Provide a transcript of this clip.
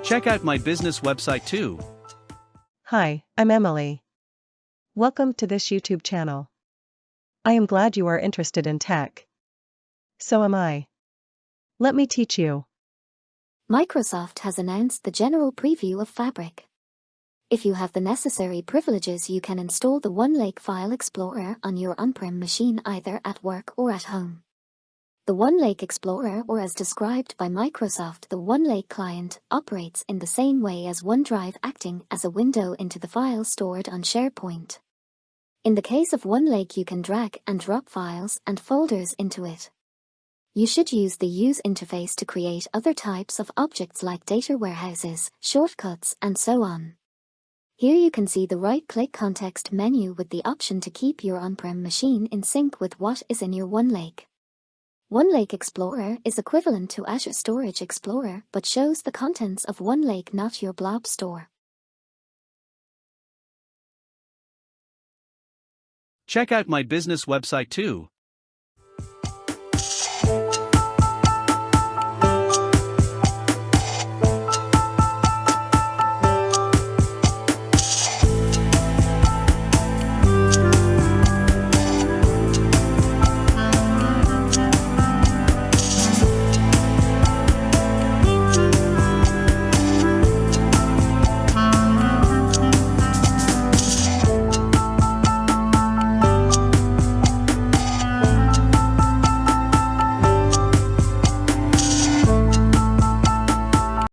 Check out my business website too. Hi, I'm Emily. Welcome to this YouTube channel. I am glad you are interested in tech. So am I. Let me teach you. Microsoft has announced the general preview of Fabric. If you have the necessary privileges, you can install the OneLake File Explorer on your on-prem machine either at work or at home. The OneLake Explorer, or as described by Microsoft, the OneLake client, operates in the same way as OneDrive, acting as a window into the files stored on SharePoint. In the case of OneLake, you can drag and drop files and folders into it. You should use the Use interface to create other types of objects like data warehouses, shortcuts, and so on. Here you can see the right-click context menu with the option to keep your on-prem machine in sync with what is in your OneLake. OneLake Explorer is equivalent to Azure Storage Explorer but shows the contents of OneLake, not your blob store. Check out my business website too.